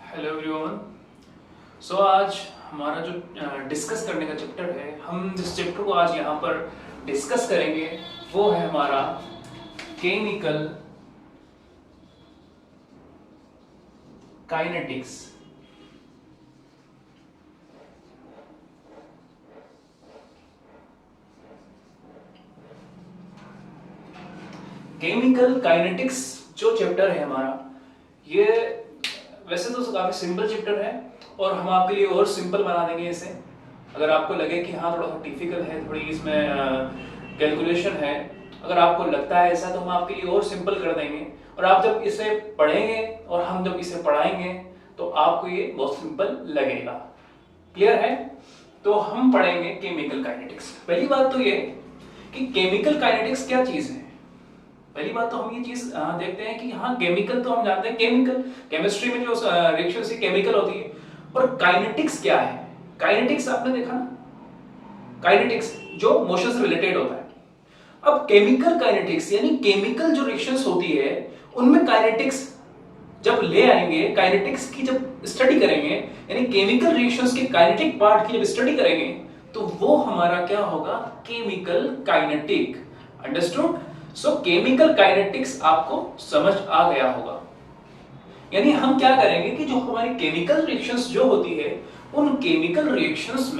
Hello everyone. सो आज हमारा जो डिस्कस करने का चैप्टर है, हम जिस चैप्टर को आज यहाँ पर डिस्कस करेंगे वो है हमारा केमिकल काइनेटिक्स। केमिकल काइनेटिक्स जो चैप्टर है हमारा, ये वैसे तो काफी सिंपल चैप्टर है और हम आपके लिए और सिंपल बना देंगे इसे। अगर आपको लगे कि हाँ थोड़ा सा डिफिकल्ट है, थोड़ी इसमें कैलकुलेशन है, अगर आपको लगता है ऐसा तो हम आपके लिए और सिंपल कर देंगे। और आप जब इसे पढ़ेंगे और हम जब इसे पढ़ाएंगे तो आपको ये बहुत सिंपल लगेगा। क्लियर है? तो हम पढ़ेंगे केमिकल काइनेटिक्स। पहली बात तो ये कि केमिकल काइनेटिक्स क्या चीज है। पहली बात तो हम ये चीज देखते हैं कि हाँ केमिकल तो हम जानते हैं, केमिकल केमिस्ट्री में जो रिएक्शन से केमिकल होती है। और काइनेटिक्स क्या है? काइनेटिक्स आपने देखा ना, काइनेटिक्स जो मोशन से रिलेटेड होता है। अब केमिकल काइनेटिक्स यानी केमिकल जो रिएक्शंस होती है उनमें काइनेटिक्स जब ले आएंगे, काइनेटिक्स की जब स्टडी करेंगे, यानी केमिकल रिएक्शंस के काइनेटिक पार्ट की जब स्टडी करेंगे तो वो हमारा क्या होगा? Chemical kinetic. अंडरस्टूड? सो केमिकल काइनेटिक्स आपको समझ आ गया होगा। यानी हम क्या करेंगे कि जो हमारी केमिकल रिएक्शंस जो होती है उन केमिकल रिएक्शंस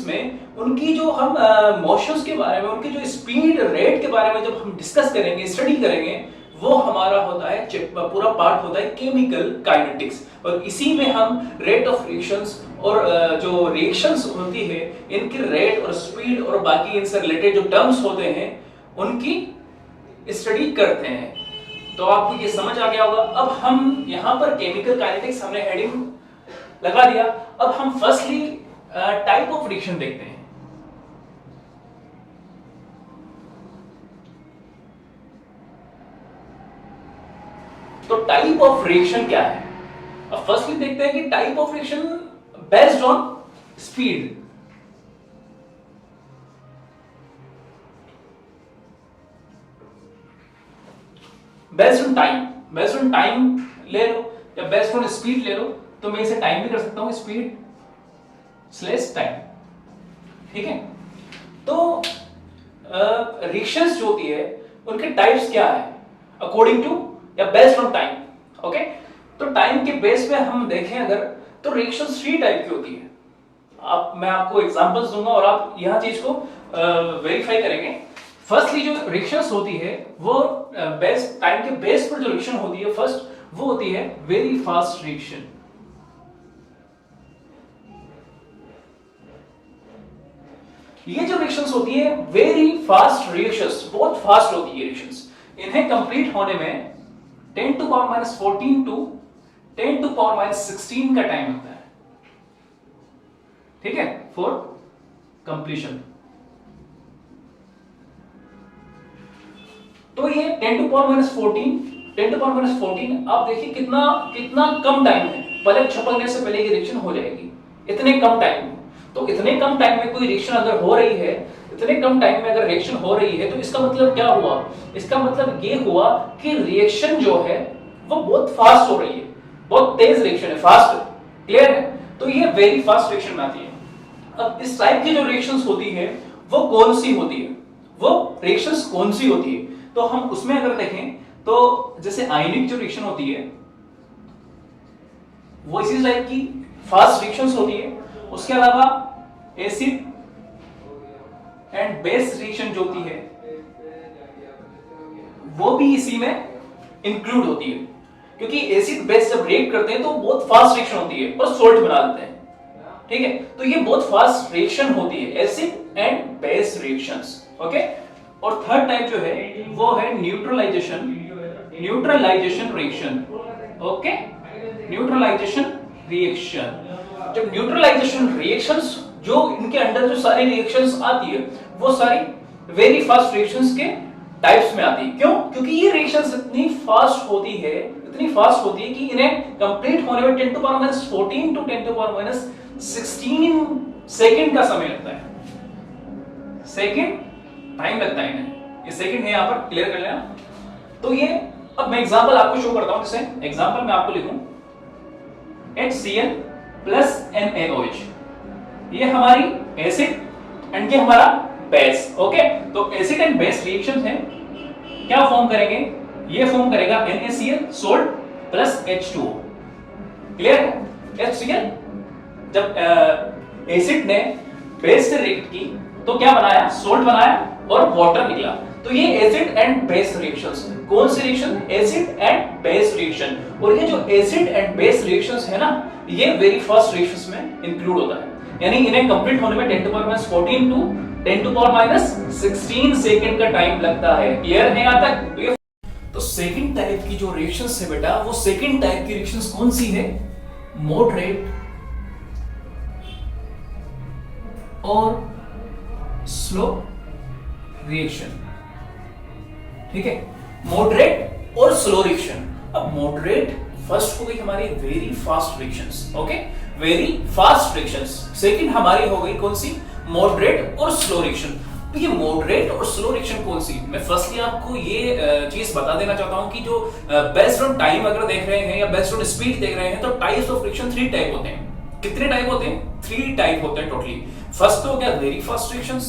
में उनकी जो हम मोशंस के बारे में, उनकी जो स्पीड रेट के बारे में जब हम डिस्कस करेंगे, स्टडी करेंगे, वो हमारा होता है पूरा पार्ट होता है केमिकल काइनेटिक्स। और इसी में हम रेट ऑफ रिएक्शंस और जो रिएक्शंस होती है इनकी रेट और स्पीड और बाकी इनसे रिलेटेड जो टर्म्स होते हैं उनकी स्टडी करते हैं। तो आपको ये समझ आ गया होगा। अब हम यहां पर केमिकल काइनेटिक्स हमने हेडिंग लगा दिया। अब हम फर्स्टली टाइप ऑफ रिएक्शन देखते हैं। तो टाइप ऑफ रिएक्शन क्या है? अब फर्स्टली देखते हैं कि type of reaction based on speed. Based on time ले लो या बेस्ड ऑन स्पीड ले लो, तो मैं इसे टाइम भी कर सकता हूं, स्पीड स्लेस टाइम। ठीक है? तो रिएक्शंस जो होती है उनके टाइप्स क्या है अकॉर्डिंग टू या बेस्ड ऑन टाइम। ओके? तो टाइम के बेस पे हम देखें अगर, तो रिएक्शंस 3 टाइप की होती है। मैं आपको एग्जांपल्स दूंगा और आप यहां चीज को वेरीफाई करेंगे। फर्स्टली जो रिएक्शंस होती है वो बेस टाइम के बेस पर जो रिएक्शन होती है फर्स्ट वो होती है वेरी फास्ट रिएक्शन। ये जो रिएक्शंस होती है वेरी फास्ट रिएक्शंस, बहुत फास्ट होती है रिएक्शंस। इन्हें कंप्लीट होने में 10 to power minus 14 to 10 to power minus 16 का टाइम लगता है। ठीक है? For completion. तो ये 10 to power minus 14 आप देखिए कितना कितना कम टाइम है। पलक झपकने से पहले ये रिएक्शन हो जाएगी, इतने कम टाइम में। तो इतने कम टाइम में कोई रिएक्शन अगर हो रही है, इतने कम टाइम में अगर रिएक्शन हो रही है, तो इसका मतलब क्या हुआ? इसका मतलब ये हुआ कि रिएक्शन जो है वो बहुत फास्ट हो रही है, बहुत तेज रिएक्शन है, फास्ट। क्लियर है? तो ये वेरी फास्ट रिएक्शन में आती है। अब इस टाइप की जो रिएक्शंस होती है वो कौन सी होती है? वो रिएक्शंस कौन सी होती है? तो हम उसमें अगर देखें तो जैसे आयनिक जो रिएक्शन होती है वो इसी टाइप की फास्ट रिएक्शंस होती है। उसके अलावा एसिड एंड बेस रिएक्शन जो होती है वो भी इसी में इंक्लूड होती है, क्योंकि एसिड बेस जब रिएक्ट करते हैं तो बहुत फास्ट रिएक्शन होती है और सोल्ट बना देते हैं। ठीक है? तो ये बहुत फास्ट रिएक्शन होती है, acid and base reactions. Okay? और थर्ड टाइप जो है वो है neutralisation reaction. Okay? Neutralisation reaction. जब न्यूट्रलाइजेशन रिएक्शंस जो इनके अंडर जो सारी रिएक्शंस आती है वो सारी वेरी फास्ट रिएक्शंस के टाइप्स में आती है। क्यों? क्योंकि ये रिएक्शंस इतनी फास्ट होती है कि इन्हें कंप्लीट होने में 10 to power minus 14 to 10 to power minus 16 second का समय लगता है। सेकंड टाइम लगता है इन्हें। ये सेकंड है यहां पर, क्लियर कर लेना। तो ये अब मैं एग्जांपल आपको शो करता हूं। जैसे एग्जांपल मैं आपको लिखूं HCl प्लस NaOH, ये हमारी एसिड एंड ये हमारा बेस। ओके, तो एसिड एंड बेस रिएक्शन है, क्या फॉर्म करेंगे, ये फॉर्म करेगा NaCl salt plus H2O। Clear है? HCl जब एसिड ने बेस से रिएक्ट की तो क्या बनाया, सोल्ट बनाया और वाटर निकला। तो ये एसिड एंड बेस रिएक्शंस, कौन सी reaction, acid and base reaction. और ये जो एसिड एंड बेस रिएक्शंस है ना, ये वेरी फास्ट रिएक्शंस में इंक्लूड होता है, यानी इन्हें कंप्लीट होने में 10⁻14 टू 10⁻16 सेकंड का टाइम लगता है। क्लियर है यहां तक? तो सेकंड टाइप की जो रिएक्शंस है बेटा, वो सेकंड टाइप की रिएक्शंस कौन सी है, मॉडरेट और स्लो रिएक्शन। ठीक है, मॉडरेट और स्लो रिएक्शन। अब मॉडरेट फर्स्ट हो गई हमारी very fast reactions, okay, very fast reactions. Second हमारी हो गई कौन सी, मॉडरेट और स्लो रिएक्शन। तो ये मॉडरेट और स्लो रिएक्शन कौन सी, मैं फर्स्टली आपको ये चीज बता देना चाहता हूं कि जो बेस्ड ऑन टाइम अगर देख रहे हैं या बेस्ड ऑन स्पीड देख रहे हैं, तो टाइप्स ऑफ रिएक्शन 3 टाइप होते हैं। कितने टाइप होते हैं, 3 टाइप होते हैं टोटली। फर्स्ट हो गया वेरी फास्ट रिएक्शंस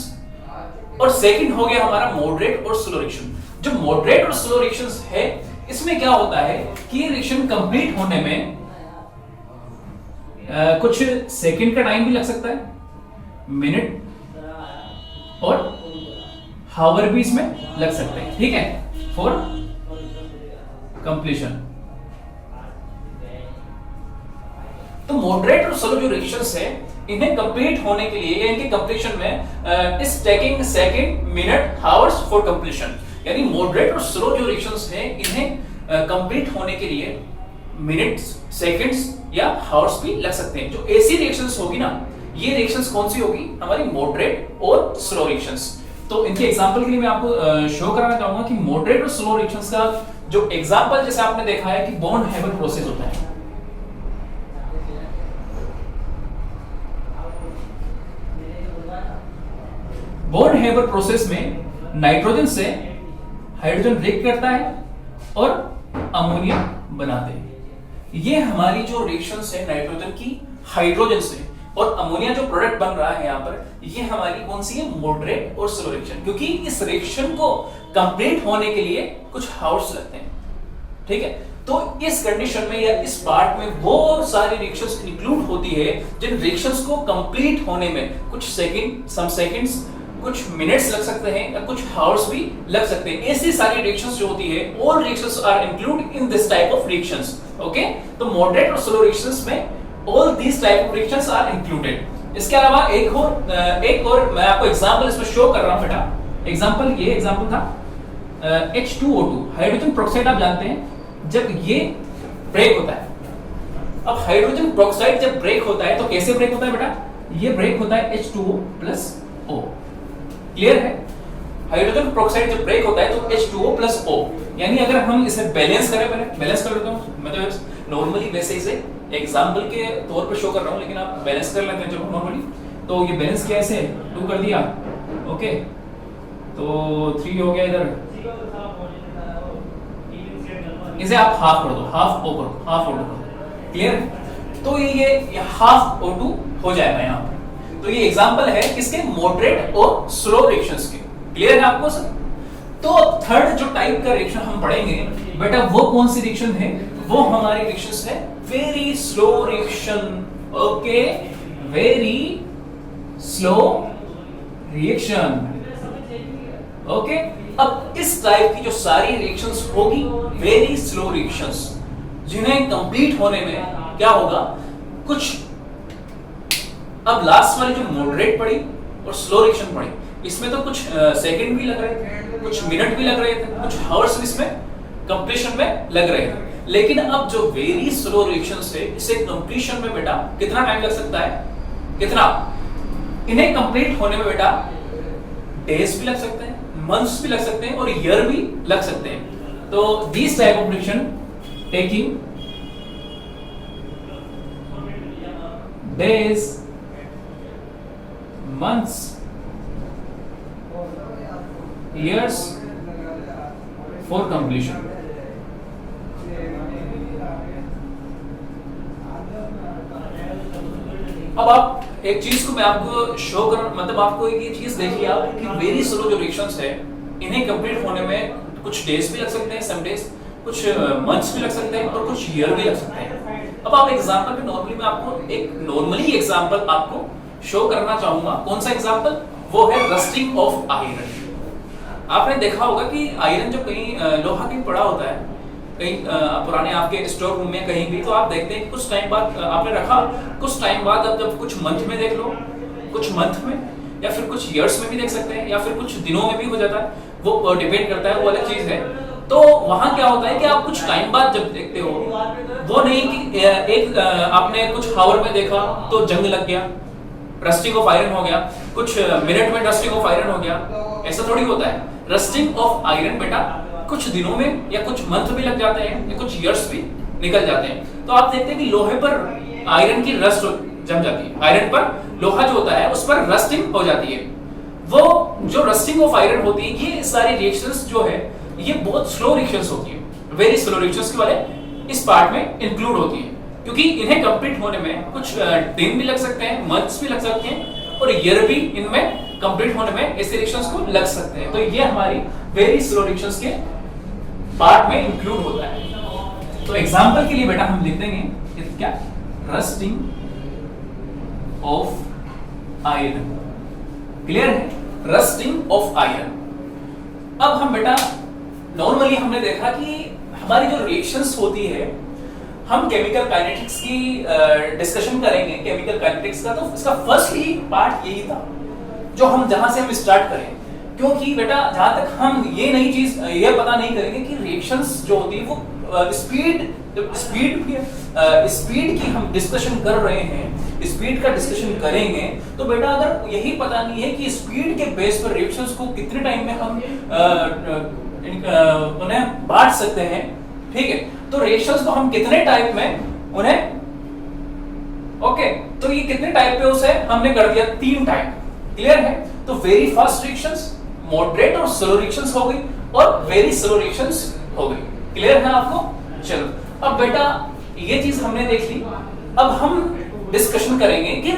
और सेकंड हो गया हमारा मॉडरेट और स्लो रिएक्शन। जो मॉडरेट और स्लो रिएक्शंस है, इसमें क्या होता है कि ये रिएक्शन कंप्लीट होने में कुछ सेकंड का टाइम भी लग सकता है, मिनट और हावर भी इसमें लग सकते हैं। ठीक है, फॉर कंप्लीशन। तो मॉडरेट और स्लो जो रिएक्शंस है, इन्हें कंप्लीट होने के लिए या इनके कंप्लीशन में is taking second, minute, hours for completion. यानी मॉडरेट और स्लो जो रिएक्शंस हैं, इन्हें कंप्लीट होने के लिए मिनट्स, सेकंड्स या हावर्स भी लग सकते हैं। जो ऐसी रिएक्शंस होगी ना, ये रिएक्शंस कौन सी होगी, हमारी मॉडरेट और स्लो रिएक्शंस। तो इनके एग्जांपल के लिए मैं आपको शो कराना चाहूंगा कि मॉडरेट और स्लो रिएक्शंस का जो एग्जांपल जैसे आपने देखा है कि बॉन्ड हेबर प्रोसेस होता है। बॉन्ड हेबर प्रोसेस में नाइट्रोजन से हाइड्रोजन ब्रेक करता है और अमोनिया बनाते हैं। ये हमारी जो रिएक्शंस है नाइट्रोजन की हाइड्रोजन से और अमोनिया जो प्रोडक्ट बन रहा है यहाँ पर, ये हमारी कौन सी है, मॉडरेट और स्लो रिएक्शन। क्योंकि इस रिएक्शन को कंप्लीट होने के लिए कुछ हावर्स लगते हैं। ठीक है, तो इस कंडीशन में या इस पार्ट में वो सारी रिएक्शंस इंक्लूड होती है जिन रिएक्शंस को कंप्लीट होने में कुछ सेकंड, सम सेकंड्स, कुछ मिनट्स लग सकते हैं या कुछ हावर्स भी लग सकते हैं। ऐसी सारी रिएक्शंस जो होती है, all reactions are include in this type of reactions. Okay, तो मॉडरेट और स्लो रिएक्शंस में all these type of reactions are included. इसके अलावा एक और मैं आपको एग्जांपल इसमें शो कर रहा हूं बेटा। एग्जांपल, ये एग्जांपल था H2O2, हाइड्रोजन पेरोक्साइड। आप जानते हैं जब ये ब्रेक होता है, अब हाइड्रोजन पेरोक्साइड जब ब्रेक होता है तो कैसे ब्रेक होता है बेटा, ये ब्रेक होता है H2O+O। क्लियर है, हाइड्रोजन पेरोक्साइड जब ब्रेक होता है तो H2O+O। यानी अगर हम इसे बैलेंस करें, पहले बैलेंस कर लेता हूं मैं, तो नॉर्मली वैसे इसे एग्जांपल के तौर पर शो कर रहा हूं, लेकिन आप बैलेंस कर लेते हैं चलो नॉर्मली। तो ये बैलेंस किया, ऐसे 2 कर दिया, ओके, तो 3 हो गया इधर, इसे आप हाफ कर दो, हाफ O करो, हाफ O2 करो। क्लियर, तो ये हाफ O2 हो जाएगा यहाँ पर। तो ये एग्जांपल है किसके, मॉडरेट और स्लो रिएक्शंस के। क्लियर है आपको सर? तो थर्ड जो टाइप का रिएक्शन हम पढ़ेंगे बेटा, वो कौन सी रिएक्शन है, वो हमारी रिएक्शंस है very slow reaction. Okay, very slow reaction. Okay, अब इस टाइप की जो सारी रिएक्शंस होगी वेरी स्लो रिएक्शंस, जिन्हें कंप्लीट होने में क्या होगा, कुछ, अब लास्ट वाली जो मॉडरेट पड़ी और स्लो रिएक्शन पड़ी, इसमें तो कुछ सेकंड भी लग रहे थे, कुछ मिनट भी लग रहे थे, कुछ हावर्स इसमें कंप्लीशन में लग रहे थे। लेकिन अब जो वेरी स्लो रिएक्शंस है, इसे कंप्लीशन में बेटा कितना टाइम लग सकता है, कितना, इन्हें कंप्लीट होने में बेटा डेज भी लग सकते हैं, मंथ्स भी लग सकते हैं और ईयर भी लग सकते हैं। तो this type of reaction taking days, months, years for completion. अब आप एक चीज को मैं आपको शो कर, मतलब आपको एक ये चीज देखिए आप कि वेरी स्लो जो रिएक्शंस है इन्हें कंप्लीट होने में कुछ डेज भी लग सकते हैं, सम डेज, कुछ मंथ्स भी लग सकते हैं और कुछ ईयर भी लग सकते हैं। अब आप एग्जांपल पे नॉर्मली मैं आपको एक नॉर्मली एग्जांपल आपको शो करना चाहूंगा। कौन सा एग्जांपल? वो है रस्टिंग ऑफ आयरन। आपने देखा होगा कि आयरन जो कहीं लोहा कहीं पड़ा होता है कहीं पुराने आपके स्टोर रूम में कहीं भी, तो आप देखते हैं कुछ टाइम बाद आपने रखा, कुछ टाइम बाद अब जब कुछ मंथ में देख लो, कुछ मंथ में या फिर कुछ ईयर्स में भी देख सकते हैं या फिर कुछ दिनों में भी हो जाता है, वो डिपेंड करता है, वो अलग चीज है। तो वहां क्या होता है कि आप कुछ टाइम बाद जब देखते हो, वो नहीं कि एक आपने कुछ हावर में देखा तो जंग लग गया, रस्टिंग ऑफ आयरन हो गया, कुछ मिनट में रस्टिंग ऑफ आयरन हो गया, ऐसा थोड़ी होता है। रस्टिंग ऑफ आयरन बेटा कुछ दिनों में या कुछ मंथ भी लग जाते हैं या कुछ ईयर्स भी निकल जाते हैं। तो आप देखते हैं कि लोहे पर आयरन की रस्ट जम जाती है, आयरन पर लोहा जो होता है उस पर रस्टिंग हो जाती है। वो जो रस्टिंग ऑफ आयरन होती है, ये सारी रिएक्शंस जो है ये बहुत स्लो रिएक्शंस होती है, वेरी स्लो रिएक्शंस के वाले इस पार्ट में इंक्लूड होती है, क्योंकि इन्हें कंप्लीट होने में कुछ दिन भी लग सकते हैं, मंथ्स भी लग सकते हैं और ईयर भी इनमें कंप्लीट होने में ऐसे रिएक्शंस को लग सकते हैं। तो ये हमारी वेरी स्लो रिएक्शंस के पार्ट में इंक्लूड होता है। तो एग्जांपल के लिए बेटा हम लिख देंगे क्या, रस्टिंग ऑफ आयरन। क्लियर है? Rusting of iron. अब हम बेटा नॉर्मली हमने देखा कि हमारी जो रिएक्शंस होती है, हम केमिकल काइनेटिक्स की डिस्कशन करेंगे, केमिकल काइनेटिक्स का, तो इसका फर्स्ट ही पार्ट यही था जो हम जहां से हम स्टार्ट करें, क्योंकि बेटा जहां तक हम ये नई चीज ये पता नहीं करेंगे कि रिएक्शंस जो होती है वो स्पीड की हम डिस्कशन कर रहे हैं, स्पीड का डिस्कशन करेंगे, तो बेटा अगर यही पता नहीं है कि स्पीड के बेस पर रिएक्शंस को कितने टाइम में हम उन्हें बांट सकते हैं, ठीक है, तो रिएक्शंस को हम कितने टाइप में उन्हें, ओके, तो ये कितने टाइप पे उसे हमने कर दिया, 3 टाइप। क्लियर है? तो वेरी फास्ट रिएक्शंस, मॉडरेट और स्लो रिएक्शंस हो गई और वेरी स्लो रिएक्शंस हो गई। क्लियर है आपको? चलो अब बेटा ये चीज हमने देख ली। अब हम डिस्कशन करेंगे कि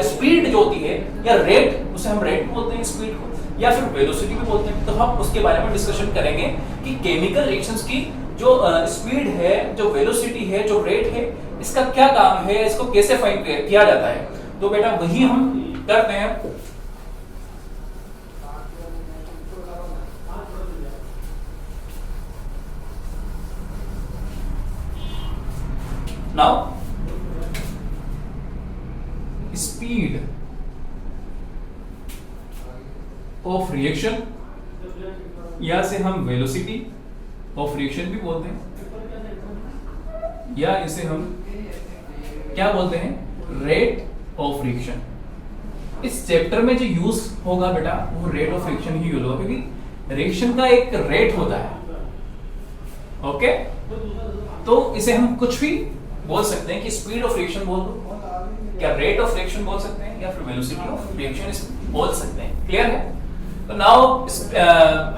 स्पीड जो होती है या रेट, उसे हम रेट बोलते हैं स्पीड को, या फिर वेलोसिटी भी बोलते हैं, तो हम उसके बारे में डिस्कशन करेंगे कि केमिकल रिएक्शंस की जो स्पीड है, जो वेलोसिटी है, जो रेट है, इसका क्या काम है, इसको कैसे फाइंड किया जाता है। तो बेटा वही हम करते हैं। नाउ स्पीड ऑफ रिएक्शन, या से हम वेलोसिटी ऑफ रिएक्शन भी बोलते हैं, या इसे हम क्या बोलते हैं, रेट ऑफ रिएक्शन। इस चैप्टर में जो यूज होगा बेटा वो rate of reaction he use होगा, क्योंकि रिएक्शन का एक रेट होता है। ओके, तो इसे हम कुछ भी बोल सकते हैं कि स्पीड ऑफ रिएक्शन बोल दो, क्या रेट ऑफ रिएक्शन बोल सकते हैं, या फिर वेलोसिटी ऑफ रिएक्शन बोल सकते हैं। क्लियर है? तो नाउ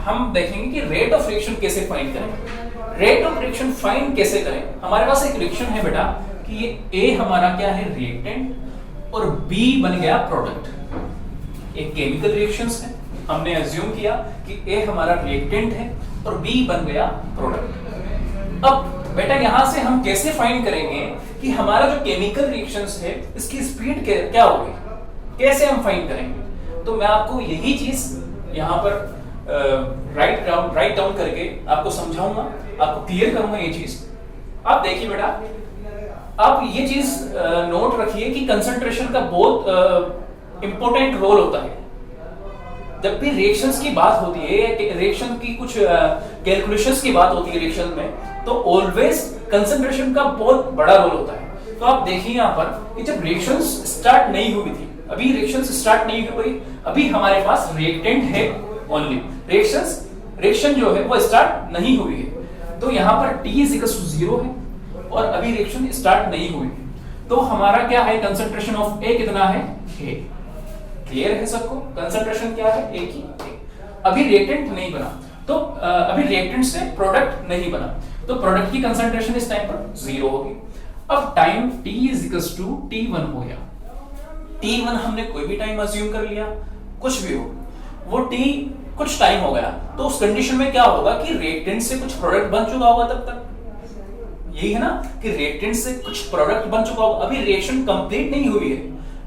हम देखेंगे कि रेट ऑफ रिएक्शन कैसे फाइंड करें। रेट ऑफ रिएक्शन फाइंड कैसे करें? हमारे पास एक रिएक्शन है बेटा कि ये ए हमारा क्या है, रिएक्टेंट, और बी बन गया प्रोडक्ट। एक केमिकल रिएक्शंस है, हमने अज्यूम किया कि ए हमारा रिएक्टेंट है और बी बन गया प्रोडक्ट। अब बेटा यहां से हम कैसे फाइंड करेंगे कि हमारा जो केमिकल रिएक्शंस है इसकी स्पीड क्या होगी, कैसे हम फाइंड करेंगे। तो मैं आपको यही चीज यहां पर राइट डाउन करके आपको समझाऊंगा, आपको क्लियर करूंगा ये चीज। आप देखिए बेटा, आप ये चीज नोट रखिए कि कंसंट्रेशन का बहुत इंपॉर्टेंट रोल होता है। जब भी रिएक्शंस की बात होती है, रिएक्शन की कुछ कैलकुलेशंस की बात होती है रिएक्शन में, तो ऑलवेज कंसंट्रेशन का बहुत बड़ा रोल होता है। तो आप देखिए यहाँ पर कि जब रिएक्शंस स्टार्ट नहीं हुई थी, अभी रिएक्शंस स्टार्ट नहीं हुई, अभी हमारे पास रिएक्टेंट है ओनली, रिएक्शन जो है वो स्टार्ट नहीं हुई है। तो यहाँ पर T = 0 है और अभी रिएक्शन स्टार्ट नहीं हुई है। तो हमारा क्या है, कंसंट्रेशन ऑफ A कितना है, A। क्लियर है सबको? कंसंट्रेशन क्या है, A की A। अभी रिएक्टेंट नहीं बना, तो अभी रिएक्टेंट से प्रोडक्ट नहीं बना, तो प्रोडक्ट की कंसंट्रेशन इस टाइम पर 0 होगी। अब टाइम T = T1 हो गया, T1 हमने कोई भी टाइम अज्यूम कर लिया, कुछ भी हो, वो T कुछ टाइम हो गया, तो उस कंडीशन में क्या होगा कि रिएक्टेंट से कुछ प्रोडक्ट बन चुका होगा तब तक, यही है ना कि रिएक्टेंट से कुछ प्रोडक्ट बन चुका होगा, अभी रिएक्शन कंप्लीट नहीं हुई है,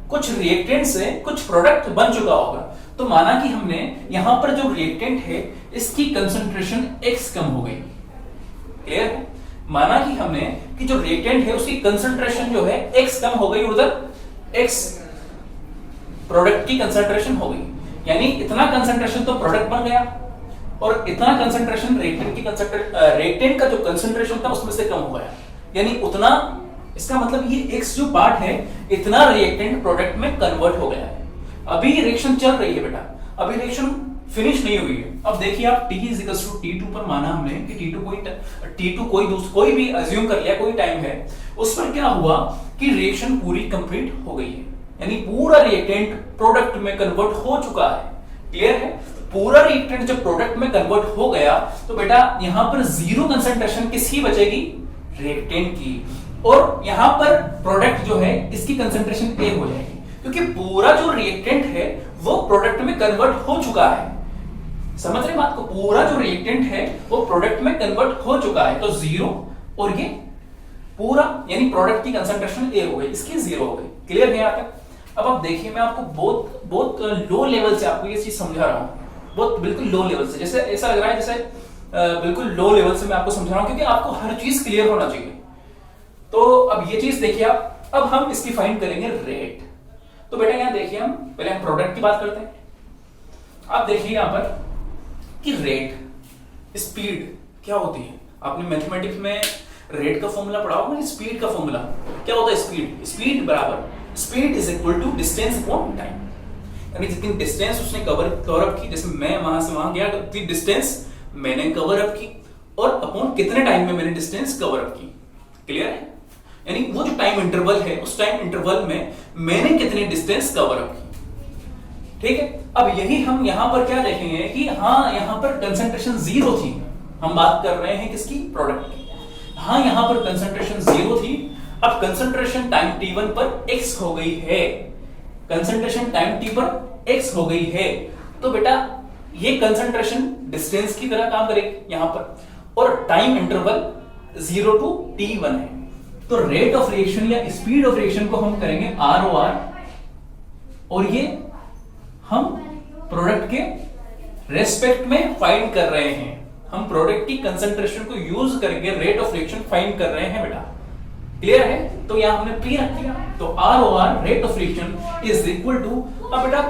कुछ रिएक्टेंट से कुछ प्रोडक्ट बन चुका होगा। तो माना कि हमने यहां पर जो रिएक्टेंट है इसकी कंसंट्रेशन X कम हो गई, क्लियर है? माना कि हमने कि जो रिएक्टेंट है उसकी कंसंट्रेशन जो है X कम हो गई, उधर X प्रोडक्ट की कंसंट्रेशन हो गई, यानी इतना कंसंट्रेशन तो प्रोडक्ट बन गया और इतना कंसंट्रेशन रिएक्टेंट का जो कंसंट्रेशन था उसमें से कम हो गया, यानी उतना, इसका मतलब ये X जो पार्ट है इतना रिएक्टेंट प्रोडक्ट में कन्वर्ट हो गया है। अभी रिएक्शन चल रही है बेटा, अभी रिएक्शन फिनिश नहीं हुई है। अब देखिए आप T = T2 पर माना हमने कि T2 कोई भी अज्यूम कर लिया, कोई टाइम है, उस पर क्या हुआ कि रिएक्शन पूरी कंप्लीट हो गई है, यानी पूरा रिएक्टेंट प्रोडक्ट में कन्वर्ट हो चुका है, क्लियर है? पूरा रिएक्टेंट जब प्रोडक्ट में कन्वर्ट हो गया तो बेटा यहां पर जीरो कंसंट्रेशन किसकी बचेगी? रिएक्टेंट की, और यहां पर प्रोडक्ट जो है इसकी कंसंट्रेशन A हो जाएगी, क्योंकि पूरा जो रिएक्टेंट है वो प्रोडक्ट में कन्वर्ट हो चुका है। समझ रहे बात को? पूरा जो रिएक्टेंट है वो प्रोडक्ट में कन्वर्ट हो चुका है, तो जीरो और ये पूरा, यानी प्रोडक्ट की कंसंट्रेशन A हो गई, इसकी जीरो हो गई, क्लियर है यहां तक? अब आप देखिए मैं आपको बहुत लो लेवल से आपको ये चीज समझा रहा हूं, बहुत बिल्कुल लो लेवल से, जैसे ऐसा लग रहा है जैसे बिल्कुल लो लेवल से मैं आपको समझा रहा हूं, क्योंकि आपको हर चीज क्लियर होना चाहिए। तो अब ये चीज देखिए आप, अब हम इसकी फाइंड करेंगे रेट। तो बेटा यहां देखिए हम पहले हम प्रोडक्ट की बात करते हैं। आप देखिए यहां पर कि रेट, स्पीड क्या होती है, आपने मैथमेटिक्स में रेट का फॉर्मूला पढ़ा होगा, स्पीड का फॉर्मूला क्या होता है? स्पीड बराबर speed is equal to distance upon time, यानी जितनी डिस्टेंस उसने कवर अप की, जैसे मैं वहां से वहां गया तो उतनी डिस्टेंस मैंने कवर अप की, और अपॉन कितने टाइम में मैंने डिस्टेंस कवर अप की, क्लियर है? यानी वो जो टाइम इंटरवल है उस टाइम इंटरवल में मैंने कितनी डिस्टेंस कवर अप की, ठीक है? अब यही हम यहां पर क्या देखेंगे कि हाँ यहां पर कंसंट्रेशन जीरो थी, हम बात कर रहे हैं किसकी? प्रोडक्ट की। हाँ यहां पर कंसंट्रेशन जीरो थी, अब कंसंट्रेशन टाइम T1 पर X हो गई है, कंसंट्रेशन टाइम T पर X हो गई है, तो बेटा ये कंसंट्रेशन डिस्टेंस की तरह काम करेगी यहां पर, और टाइम इंटरवल 0 to T1 है, तो रेट ऑफ रिएक्शन या स्पीड ऑफ रिएक्शन को हम करेंगे ROR, और ये हम प्रोडक्ट के रेस्पेक्ट में फाइंड कर रहे हैं, हम प्रोडक्ट की कंसंट्रेशन को यूज करके रेट ऑफ रिएक्शन फाइंड कर रहे हैं बेटा, क्लियर है? तो यहां हमने P रख दिया, तो ROR rate of reaction is equal to, अब बेटा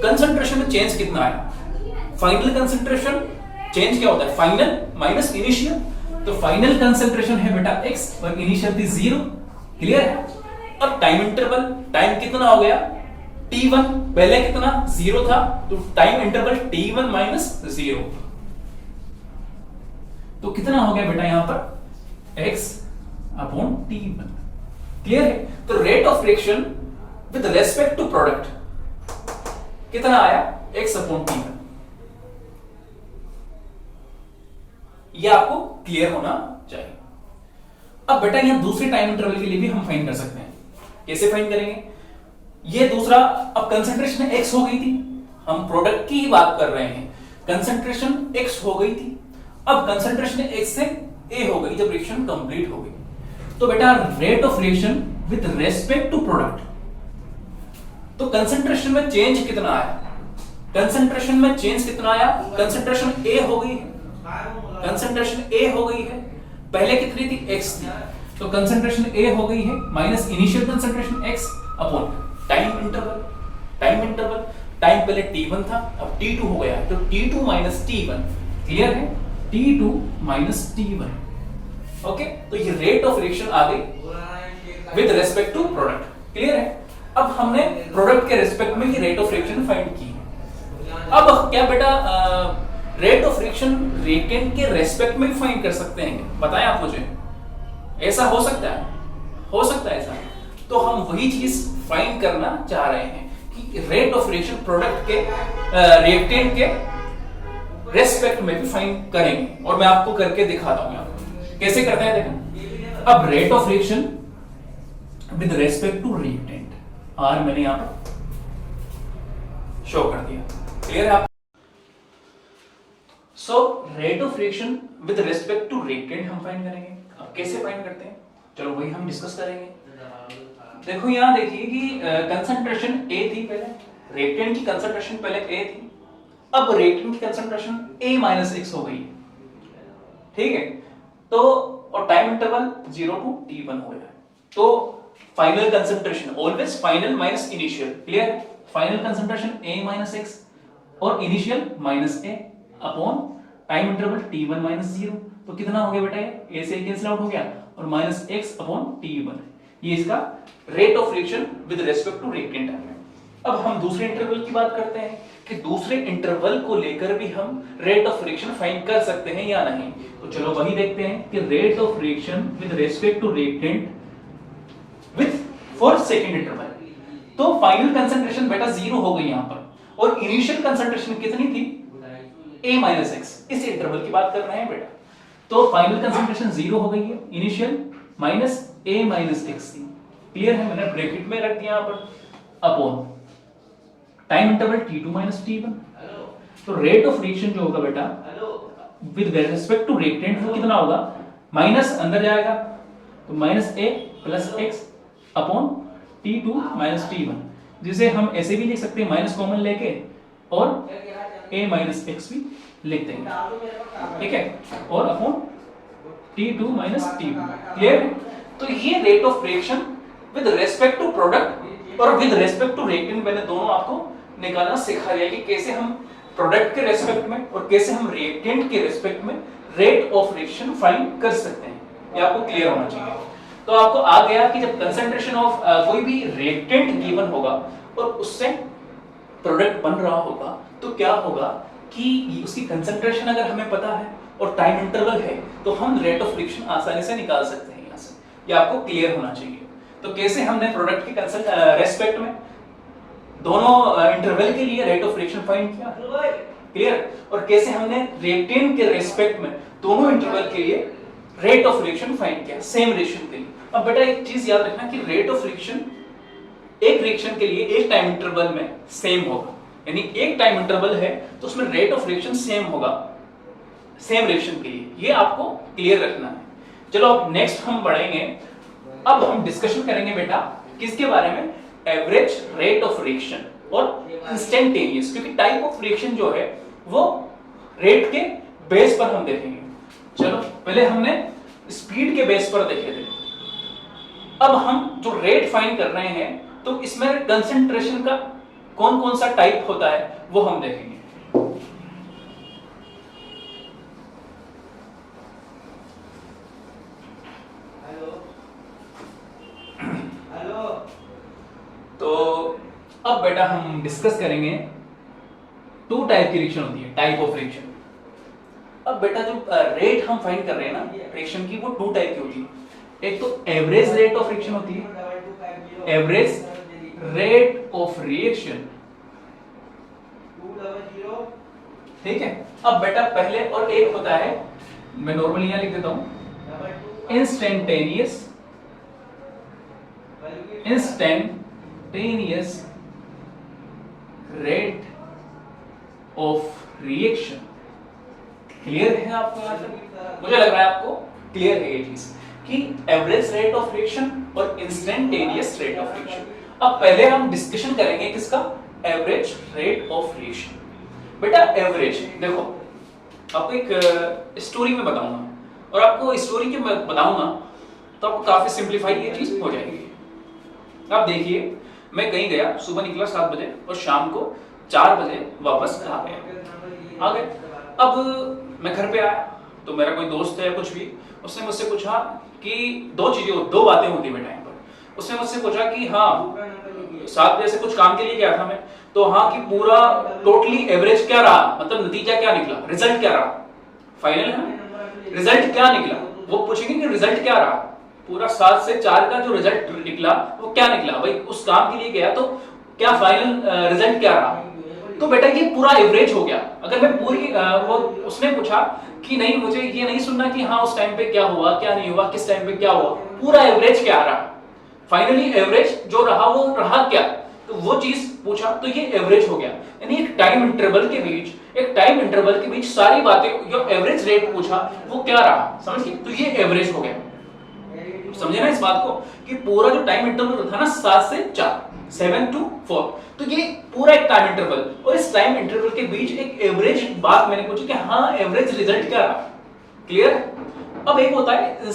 कंसंट्रेशन में चेंज कितना आया? फाइनल कंसंट्रेशन चेंज क्या होता है? फाइनल माइनस इनिशियल, तो फाइनल कंसंट्रेशन है बेटा X और इनिशियल थी 0, क्लियर है? अब टाइम इंटरवल, टाइम कितना हो गया? T1, पहले कितना? 0 था, तो टाइम इंटरवल T1 माइनस 0, तो कितना हो गया बेटा यहां पर? X अपॉन T1, क्लियर है? तो rate of reaction with respect to product कितना आया? X upon T1। ये आपको क्लियर होना चाहिए। अब बेटा यहां दूसरे टाइम इंटरवल के लिए भी हम फाइंड कर सकते हैं, कैसे फाइंड करेंगे? ये दूसरा, अब कंसंट्रेशन X हो गई थी, हम प्रोडक्ट की ही बात कर रहे हैं, कंसंट्रेशन X हो गई थी, अब कंसंट्रेशन X से A हो गई जब रिएक्शन कंप्लीट हो गई, तो बेटा rate of reaction with respect to product, तो कंसंट्रेशन में चेंज कितना आया? कंसंट्रेशन में चेंज कितना आया? कंसंट्रेशन A हो गई है, कंसंट्रेशन A हो गई है, पहले कितनी थी? X थी, तो कंसंट्रेशन A हो गई है minus initial concentration X upon time interval, time पहले T1 था, अब T2 हो गया, तो T2 माइनस T1, क्लियर है? T2 minus T1, okay? तो ये रेट ऑफ रिएक्शन आ गई with respect to product, clear है? अब हमने प्रोडक्ट के रेस्पेक्ट में ये रेट ऑफ रिएक्शन फाइंड की है। अब क्या बेटा रेट ऑफ रिएक्शन रिएक्टेंट के रेस्पेक्ट में फाइंड कर सकते हैं? बताएं आप मुझे, ऐसा हो सकता है? हो सकता है ऐसा? तो हम वही चीज फाइंड करना चाह रहे हैं कि रेट ऑफ रिएक्शन प्रोडक्ट के रिएक्टेंट के रेस्पेक्ट में भी फाइंड करेंगे, और मैं आपको करके दिखाता हूं आपको कैसे करते हैं। देखो अब rate of reaction with respect to reactant, आर मैंने यहाँ पर शो कर दिया। क्लियर है आप? So rate of reaction with respect to reactant हम फाइंड करेंगे। अब कैसे फाइंड करते हैं, चलो वही हम डिस्कस करेंगे। देखो यहाँ देखिए कि कंसंट्रेशन ए थी, पहले रिएक्टेंट की कंसंट्रेशन पहले ए थी, अब रिएक्टेंट की कंसंट्रेशन a माइनस x हो गई है, ठीक है। तो और टाइम इंटरवल 0 to t1 हो गया। तो final concentration always final minus initial, clear? Final concentration a minus x और initial minus a upon time interval t1 minus 0। तो कितना हो गया बेटा, ये a से कैंसिल आउट हो गया और माइनस x अपॉन t1। ये इसका rate of reaction with respect to reactant है। अब हम दूसरे इंटरवल की बात करते हैं कि दूसरे इंटरवल को लेकर भी हम रेट ऑफ रिएक्शन फाइंड कर सकते हैं या नहीं। तो चलो वही देखते हैं कि rate of reaction with respect to reactant with for second interval. तो फाइनल कंसंट्रेशन बेटा 0 हो गई यहां पर, और इनिशियल कंसंट्रेशन कितनी थी, a माइनस x। इस इंटरवल की बात कर रहे हैं बेटा। तो फाइनल कंसंट्रेशन 0 हो गई है, initial minus a minus x थी। क्लियर है? मैंने ब्रैकेट में रख दिया यहां पर upon time interval t2 minus t1। तो रेट ऑफ रिएक्शन जो होगा बेटा विद रिस्पेक्ट टू रिएक्टेंट वो कितना होगा, माइनस अंदर जाएगा तो minus a plus x upon t2 minus t1, जिसे हम ऐसे भी लिख सकते हैं माइनस कॉमन लेके और a माइनस x भी लिख देंगे, ठीक है, और upon t2 minus t1। Clear? तो ये rate of reaction with respect to product और विद रिस्पेक्ट टू रिएक्टेंट मैंने दोनों आपको निकालना सिखा दिया कि कैसे हम प्रोडक्ट के रेस्पेक्ट में और कैसे हम रिएक्टेंट के रेस्पेक्ट में रेट ऑफ रिएक्शन फाइंड कर सकते हैं। ये आपको क्लियर होना चाहिए। तो आपको आ गया कि जब कंसंट्रेशन ऑफ कोई भी रिएक्टेंट गिवन होगा और उससे प्रोडक्ट बन रहा होगा तो क्या होगा कि उसकी कंसंट्रेशन अगर हमें पता है और टाइम इंटरवल है तो हम रेट ऑफ रिएक्शन आसानी से निकाल सकते हैं यहाँ से। ये आपको क्लियर होना चाहिए। तो कैसे हमने प्रोडक्ट के रेस्पेक्ट में दोनों इंटरवल के लिए रेट ऑफ रिएक्शन फाइंड किया, क्लियर? और कैसे हमने रिएक्टेंट के रेस्पेक्ट में दोनों इंटरवल के लिए रेट ऑफ रिएक्शन फाइंड किया सेम रिएक्शन के लिए। अब बेटा एक चीज याद रखना कि रेट ऑफ रिएक्शन एक रिएक्शन के लिए एक टाइम इंटरवल में सेम होगा, यानी एक टाइम इंटरवल है तो उसमें रेट ऑफ रिएक्शन सेम होगा सेम रिएक्शन के लिए। ये आपको क्लियर रखना है। चलो अब नेक्स्ट हम बढ़ेंगे। अब हम डिस्कशन करेंगे बेटा किसके बारे में, एवरेज रेट ऑफ रिएक्शन और इंस्टेंटेनियस, क्योंकि टाइप ऑफ रिएक्शन जो है वो रेट के बेस पर हम देखेंगे। चलो पहले हमने स्पीड के बेस पर देखे थे, अब हम जो रेट फाइंड कर रहे हैं तो इसमें कंसंट्रेशन का कौन कौन सा टाइप होता है वो हम देखेंगे। तो अब बेटा हम डिस्कस करेंगे टू टाइप की रिएक्शन होती है, टाइप ऑफ रिएक्शन। अब बेटा जो रेट हम फाइंड कर रहे हैं ना रिएक्शन की, वो टू टाइप की होती है। एक तो एवरेज रेट ऑफ रिएक्शन होती है, एवरेज रेट ऑफ रिएक्शन, ठीक है। अब बेटा पहले और एक होता है, मैं नॉर्मली यहां लिख देता हूं, instantaneous rate of reaction. Clear है आपको? यहां तक मुझे लग रहा है आपको क्लियर है ये चीज कि एवरेज रेट ऑफ रिएक्शन और इंस्टेंटेनियस रेट ऑफ रिएक्शन। अब पहले हम डिस्कशन करेंगे किसका, एवरेज रेट ऑफ रिएक्शन। बेटा एवरेज देखो, आपको एक स्टोरी में बताऊंगा और आपको स्टोरी के मैं बताऊंगा तो आपको काफी सिंप्लीफाई ये चीज हो जाएगी। आप देखिए, मैं कहीं गया, सुबह निकला 7 बजे और शाम को 4 बजे वापस आ गए। अब मैं घर पे आया तो मेरा कोई दोस्त है कुछ भी, उसने मुझसे पूछा कि दो बातें होती है टाइम पर। उसने मुझसे पूछा कि हाँ 7 बजे से कुछ काम के लिए गया था मैं, तो हाँ कि पूरा टोटली एवरेज क्या रहा, मतलब नतीजा क्या निकला, रिजल्ट क्या रहा, फाइनल है रिजल्ट क्या निकला। वो पूछेंगे कि रिजल्ट क्या रहा, पूरा 7 से 4 का जो रिजल्ट निकला वो क्या निकला, भाई उस काम के लिए गया तो क्या फाइनल रिजल्ट क्या रहा। तो बेटा ये पूरा एवरेज हो गया। अगर मैं पूरी वो उसने पूछा कि नहीं मुझे ये नहीं सुनना कि हाँ उस टाइम पे क्या हुआ क्या नहीं हुआ, किस टाइम पे क्या हुआ, पूरा एवरेज क्या आ रहा, फाइनली एवरेज जो रहा वो रहा क्या, तो वो चीज पूछा, तो ये एवरेज हो गया। यानी एक टाइम इंटरवल के बीच सारी बातें, जो एवरेज रेट पूछा वो क्या रहा, समझ गए, तो ये एवरेज हो गया। समझे ना इस बात को कि पूरा जो टाइम इंटरवल था ना 7 से 4, 7 to 4, तो ये पूरा एक टाइम इंटरवल, और इस टाइम इंटरवल के बीच एक एवरेज बात मैंने पूछी कि हाँ एवरेज रिजल्ट क्या रहा। क्लियर? अब एक होता है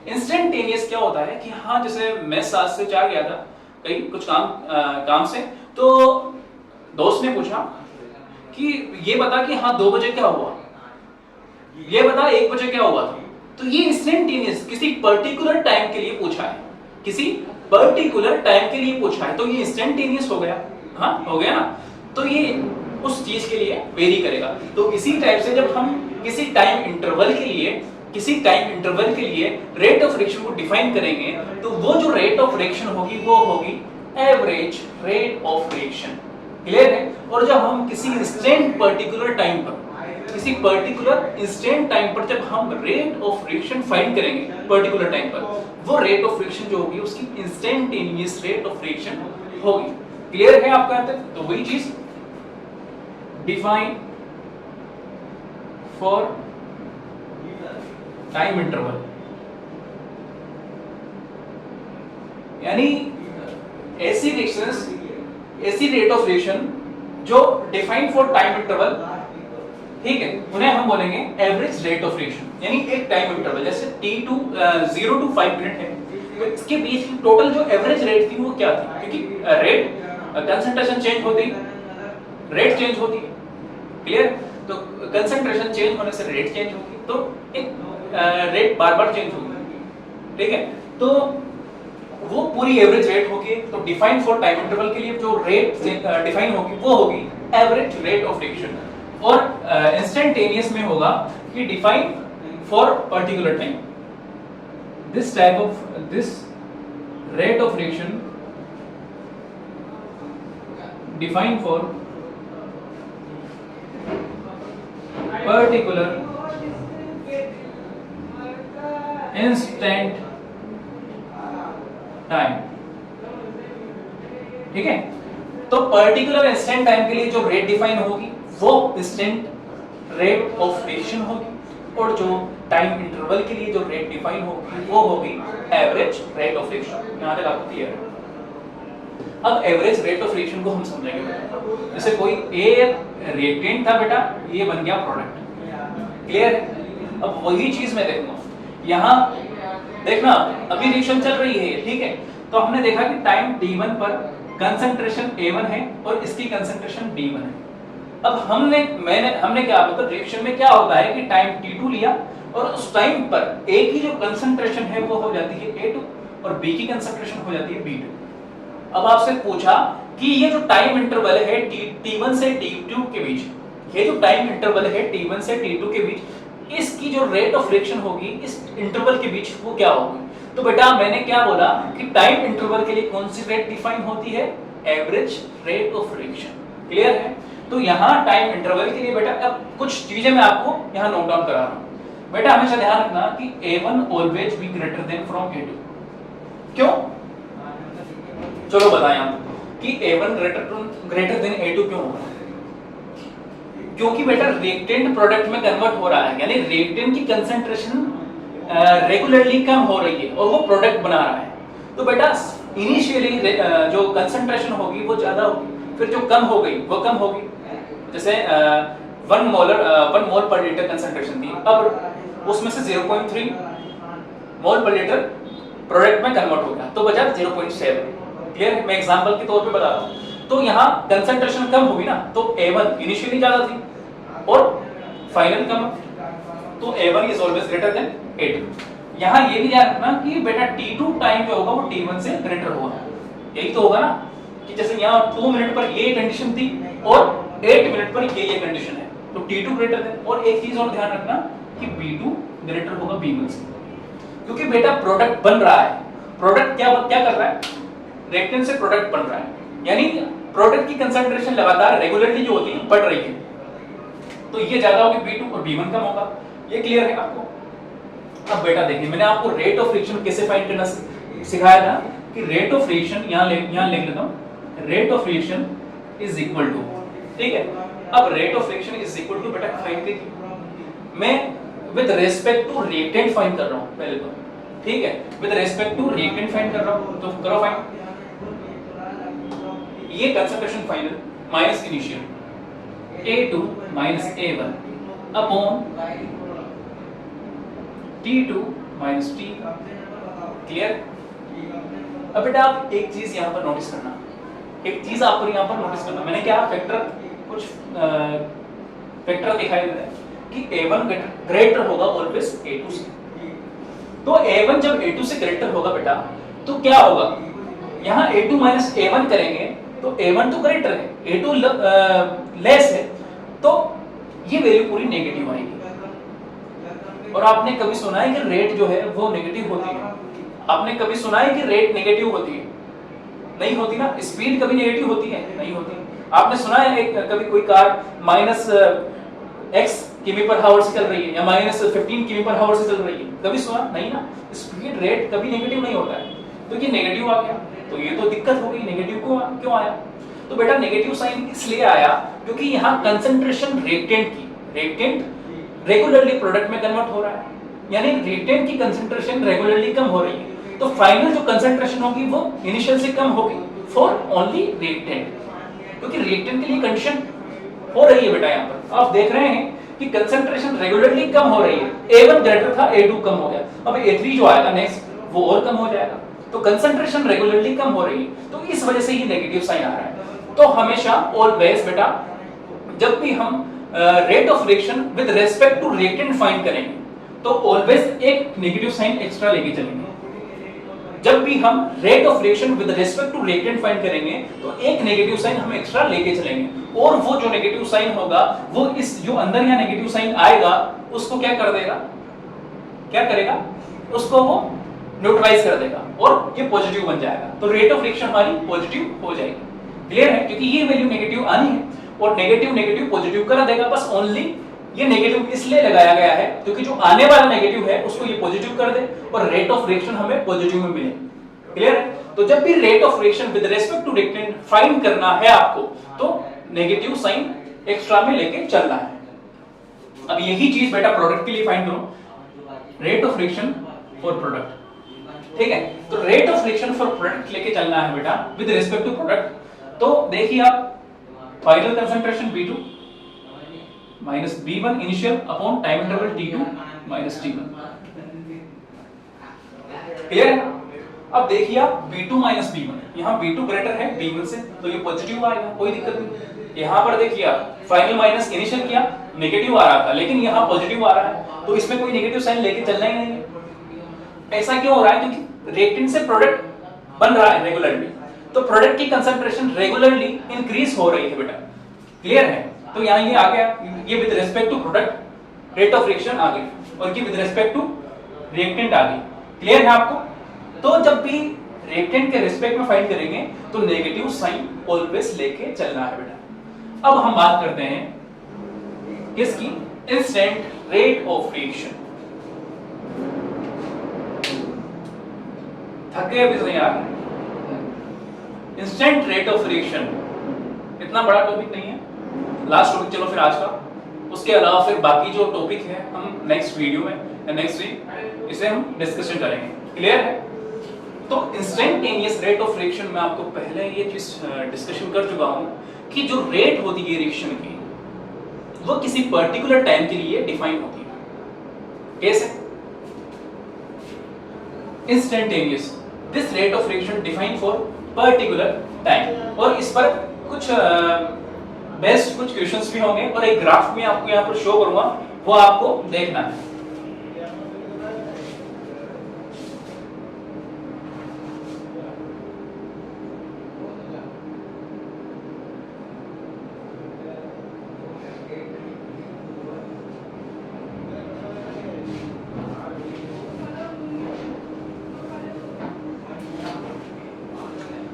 इंस्टेंटेनियस क्या होता है कि हाँ जैसे मैं 7 से 4 गया था कहीं कुछ काम से, तो दोस्त ने पूछा कि ये बता कि हाँ 2 बजे क्या हुआ, ये बता 1 बजे क्या हुआ था। तो ये इंस्टेंटेनियस किसी पर्टिकुलर टाइम के लिए पूछा है, तो ये इंस्टेंटेनियस हो गया। हाँ हो गया ना, तो ये उस चीज के लिए वेरी करेगा। तो इसी टाइप से जब हम किसी टाइम इंटरवल के लिए रेट ऑफ रिएक्शन को डिफाइन करेंगे, तो वो जो रेट ऑफ रिएक्शन होगी वो होगी average rate of reaction. Clear है? और जब हम किसी पर्टिकुलर टाइम पर जब हम रेट ऑफ रिएक्शन फाइंड करेंगे पर्टिकुलर टाइम पर, वो रेट ऑफ रिएक्शन जो होगी उसकी इंस्टेंटेनियस रेट ऑफ रिएक्शन होगी। क्लियर है आपका? तो वही चीज डिफाइन फॉर टाइम इंटरवल, यानी ऐसी रेट ऑफ रिएक्शन जो डिफाइन फॉर टाइम इंटरवल, ठीक है, उन्हें हम बोलेंगे एवरेज रेट ऑफ रिएक्शन। यानी एक टाइम इंटरवल जैसे t2 0 to 5 मिनट है, तो इसके बीच की टोटल जो एवरेज रेट थी वो क्या थी, क्योंकि रेट कंसंट्रेशन चेंज होती, रेट चेंज होती। क्लियर? तो कंसंट्रेशन चेंज होने से रेट चेंज होगी, तो एक रेट बार-बार चेंज होगी। ठीक है? तो वो पूरी एवरेज रेट होगी। तो डिफाइन फॉर टाइम इंटरवल के लिए जो रेट डिफाइन होगी वो होगी एवरेज रेट ऑफ रिएक्शन। और इंस्टेंटेनियस में होगा कि define for particular time, this rate of reaction define for particular instant time. ठीक है? तो पर्टिकुलर इंस्टेंट टाइम के लिए जो रेट डिफाइन होगी वो इंस्टेंट रेट ऑफ रिएक्शन होगी, और जो टाइम इंटरवल के लिए जो रेट डिफाइन होगी वो होगी एवरेज रेट ऑफ रिएक्शन। यहां तक आपको क्लियर है? अब एवरेज रेट ऑफ रिएक्शन को हम समझेंगे बेटा। जैसे कोई ए रिएक्टेंट था बेटा, ये बन गया प्रोडक्ट। क्लियर है? अब वही चीज मैं देखूंगा, यहां देखना अभी रिएक्शन चल रही है, ठीक है, तो हमने देखा कि टाइम t1 पर कंसंट्रेशन a1 है और इसकी कंसंट्रेशन d1 है। अब हमने क्या मतलब रिएक्शन में क्या होता है कि टाइम t2 लिया और उस टाइम पर a की जो कंसंट्रेशन है वो हो जाती है a2 और b की कंसंट्रेशन हो जाती है b2। अब आपसे पूछा कि ये जो टाइम इंटरवल है t1 से t2 के बीच, ये जो टाइम इंटरवल है t1 से t2 के बीच, इसकी जो रेट ऑफ रिएक्शन होगी इस इंटरवल के बीच वो क्या होगी। तो बेटा मैंने क्या बोला कि टाइम इंटरवल के लिए कौन सी रेट डिफाइन होती है, average rate of reaction. Clear है? तो यहाँ टाइम इंटरवल के लिए बेटा अब कुछ चीजें मैं आपको यहाँ नोट डाउन करा रहा हूँ। बेटा हमेशा ध्यान रखना कि a1 always be greater than from a2। क्यों? चलो बताएं आप कि a1 ग्रेटर देन a2 क्यों होगा। क्योंकि बेटा रिएक्टेंट प्रोडक्ट में कन्वर्ट हो रहा है, यानी रिएक्टेंट की कंसंट्रेशन रेगुलरली कम हो रही है और वो प्रोडक्ट बना रहा है। तो बेटा इनिशियली जो कंसंट्रेशन होगी वो ज्यादा होगी, फिर जो कम हो गई वो कम होगी। जैसे 1 मोल पर लीटर कंसंट्रेशन थी, अब उसमें से 0.3 मोल पर लीटर प्रोडक्ट में कन्वर्ट हो गया, तो बचा 0.7। क्लियर? मैं एग्जांपल के तौर पे बता रहा हूं। तो यहाँ कंसंट्रेशन कम होगी ना, तो A1 इनिशियली ज्यादा थी और फाइनल कम, तो A1 is always greater than A2। यहाँ ये भी ध्यान रखना कि बेटा T2 टाइम जो होगा वो T1 से ग्रेटर होगा। यही तो होगा ना कि जैसे यहाँ 2 मिनट पर ये कंडीशन थी और 8 मिनट पर ये कंडीशन है, तो T2 ग्रेटर देन। और एक चीज और ध्यान रखना कि B2 ग्रेटर होगा B1 से, क्योंकि बेटा प्रोडक्ट बन रहा है। प्रोडक्ट क्या कर रहा है, रिएक्टेंट से प्रोडक्ट बन रहा है, यानी प्रोडक्ट की कंसंट्रेशन लगातार रेगुलरली जो होती है बढ़ रही है, तो ये ज्यादा होगी B2 और B1 कम होगा। ये क्लियर है आपको? अब बेटा देखिए मैंने आपको रेट ऑफ फ्रिक्शन कैसे फाइंड करना सिखाया था कि रेट ऑफ रिएक्शन यहाँ लिख लेता हूँ, rate of reaction is equal to, ठीक है। अब rate of reaction is equal to बेटा फाइंड कीजिए, मैं with respect to reactant find कर रहा हूँ पहले तो, ठीक है, with respect to reactant find कर रहा हूँ, तो करो फाइंड। ये concentration final minus initial A2 minus A1 upon T2 minus T, clear. अब बेटा आप एक चीज यहाँ पर नोटिस करना, एक चीज आपको यहाँ पर नोटिस करना, मैंने क्या फैक्टर कुछ फैक्टर दिखाई दे रहा है कि A1 ग्रेटर होगा ऑलवेज A2 से, तो A1 जब A2 से ग्रेटर होगा बेटा तो क्या होगा, यहाँ A2 माइनस A1 करेंगे तो A1 तो ग्रेटर है, A2 लेस है, तो ये वैल्यू पूरी नेगेटिव आएगी। और आपने कभी सुना है कि रेट जो है वो नेगेटिव होती है, आपने कभी सुना है कि रेट नेगेटिव होती है? नहीं होती ना। स्पीड कभी नेगेटिव होती है? नहीं होती। आपने सुना है कभी कोई कार माइनस x किमी पर आवर से चल रही है या माइनस 15 किमी पर आवर से चल रही है? कभी सुना नहीं ना। स्पीड रेट कभी नेगेटिव नहीं होता है, तो ये नेगेटिव आ गया, तो ये तो दिक्कत हो गई। नेगेटिव क्यों आया? तो बेटा नेगेटिव साइन इसलिए आया क्योंकि यहाँ कंसंट्रेशन रिएक्टेंट रेगुलरली प्रोडक्ट में कन्वर्ट हो रहा है, यानी रिएक्टेंट की कंसंट्रेशन रेगुलरली कम हो रही है, तो फाइनल जो कंसंट्रेशन होगी वो इनिशियल से कम होगी फॉर ओनली रिएक्टेंट, क्योंकि रिएक्टेंट के लिए कंडीशन हो रही है बेटा। यहाँ पर आप देख रहे हैं कि कंसंट्रेशन रेगुलरली कम हो रही है, A1 ग्रेटर था, A2 कम हो गया, अब A3 जो आएगा नेक्स्ट वो और कम हो जाएगा, तो कंसंट्रेशन रेगुलरली कम हो रही है, तो इस वजह से ये नेगेटिव साइन आ रहा है। तो हमेशा ऑलवेज बेटा जब भी हम rate of reaction with respect to reactant find करेंगे तो ऑलवेज एक नेगेटिव साइन एक्स्ट्रा लेके चलेंगे। जब भी हम rate of reaction with respect to reactant find करेंगे तो एक नेगेटिव साइन हम एक्स्ट्रा लेके चलेंगे, और वो जो नेगेटिव साइन होगा वो इस जो अंदर यहाँ नेगेटिव साइन आएगा उसको क्या कर देगा, क्या करेगा, उसको वो न्यूट्रलाइज कर देगा और ये पॉजिटिव बन जाएगा, तो रेट ऑफ रिएक्शन हमारी पॉजिटिव हो जाएगी। क्लियर है? क्योंकि ये वैल्यू नेगेटिव आनी है और नेगेटिव पॉजिटिव करा देगा, बस ओनली ये नेगेटिव इसलिए लगाया गया है क्योंकि जो आने वाला नेगेटिव है उसको ये पॉजिटिव कर दे और रेट ऑफ रिएक्शन हमें पॉजिटिव में मिले। क्लियर है? तो जब भी rate of reaction with respect to reactant find करना है आपको तो नेगेटिव साइन एक्स्ट्रा में लेके चलना है। अब यही चीज बेटा प्रोडक्ट के लिए फाइंड करो, rate of reaction for product, ठीक है। तो rate of reaction for product लेके चलना है बेटा विद रिस्पेक्ट टू प्रोडक्ट। तो देखिए आप final concentration B2 minus B1 initial upon time interval T2 minus T1। Clear है? अब देखिए आप B2 माइनस B1, यहाँ B2 ग्रेटर है B1 से तो ये पॉजिटिव आएगा, कोई दिक्कत नहीं। यहाँ पर देखिए आप फाइनल माइनस इनिशियल किया, नेगेटिव आ रहा था लेकिन यहाँ पॉजिटिव आ रहा है, तो इसमें कोई नेगेटिव साइन लेके चलना ही नहीं है। ऐसा क्यों हो रहा है? क्योंकि रिएक्टेंट से प्रोडक्ट बन रहा है रेगुलरली, तो प्रोडक्ट की कंसंट्रेशन रेगुलरली इंक्रीज हो रही है बेटा। क्लियर है? तो यहाँ ये आ गया, ये with respect to product rate of reaction आ गई और ये विद रिस्पेक्ट टू रिएक्टेंट आ गई। क्लियर है आपको? तो जब भी रिएक्टेंट के रिस्पेक्ट में फाइंड करेंगे तो नेगेटिव साइन ऑलवेज लेके चलना है बेटा। अब हम बात करते हैं किसकी? Instant rate of reaction. थके अभी तो नहीं आ रहे। इंस्टेंट रेट ऑफ रिएक्शन इतना बड़ा टॉपिक नहीं है, लास्ट टॉपिक चलो फिर आज का, उसके अलावा फिर बाकी जो टॉपिक है हम नेक्स्ट वीडियो में या नेक्स्ट वीक इसे हम डिस्कशन करेंगे। क्लियर है? तो इंस्टेंटेनियस रेट ऑफ रिएक्शन में आपको पहले ये चीज डिस्कशन कर चुका हूं कि जो रेट होती है रिएक्शन की वो किसी पर्टिकुलर टाइम के लिए डिफाइन होती है। कैसे? Instantaneous, this rate of reaction define for particular time, और इस पर कुछ बेस्ट कुछ क्वेश्चंस भी होंगे और एक ग्राफ में आपको यहाँ पर शो करूंगा, वो आपको देखना है।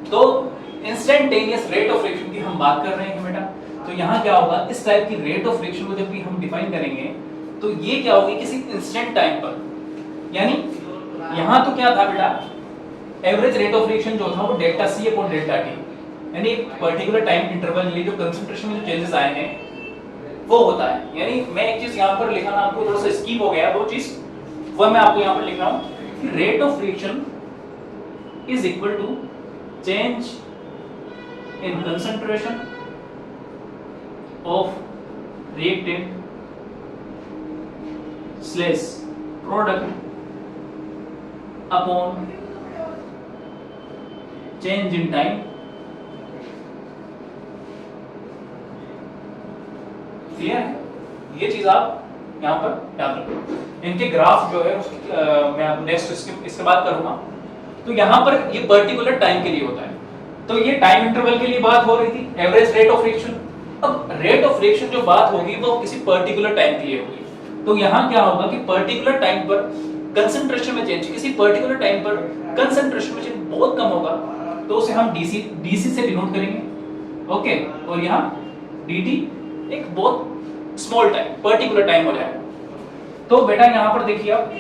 तो इंस्टेंटेनियस रेट ऑफ रिएक्शन की हम बात कर रहे हैं बेटा, तो यहाँ क्या होगा, इस टाइप की रेट ऑफ रिएक्शन को जब भी हम डिफाइन करेंगे तो ये क्या होगी किसी इंस्टेंट टाइम पर, यानी यहाँ तो क्या था बेटा एवरेज रेट ऑफ रिएक्शन जो था वो delta C upon delta T, यानी एक पर्टिकुलर टाइम इंटरवल में जो कंसंट्रेशन में जो चेंजेस आए हैं वो होता है। यानी मैं एक चीज यहाँ पर लिखा ना, आपको थोड़ा सा स्किप हो गया वो चीज, वो मैं आपको यहाँ पर लिख रहा हूँ कि rate of reaction is equal to change in concentration of reactant slash product upon change in time. Clear है? ये चीज आप यहां पर याद रखो। इनके ग्राफ जो है उसकी मैं नेक्स्ट इसके बाद करूंगा। तो यहां पर ये पर्टिकुलर टाइम के लिए होता है। तो ये टाइम इंटरवल के लिए बात हो रही थी, एवरेज रेट ऑफ रिएक्शन। अब रेट ऑफ रिएक्शन जो बात होगी वो किसी पर्टिकुलर टाइम के लिए होगी। तो यहां क्या होगा कि पर्टिकुलर टाइम पर कंसंट्रेशन में चेंज, किसी पर्टिकुलर टाइम पर कंसंट्रेशन में चेंज बहुत कम होगा तो उसे हम डीसी से डिनोट करेंगे। ओके, और यहां डीटी एक बहुत स्मॉल टाइम, पर्टिकुलर टाइम हो जाएगा। तो बेटा यहां पर देखिए आप,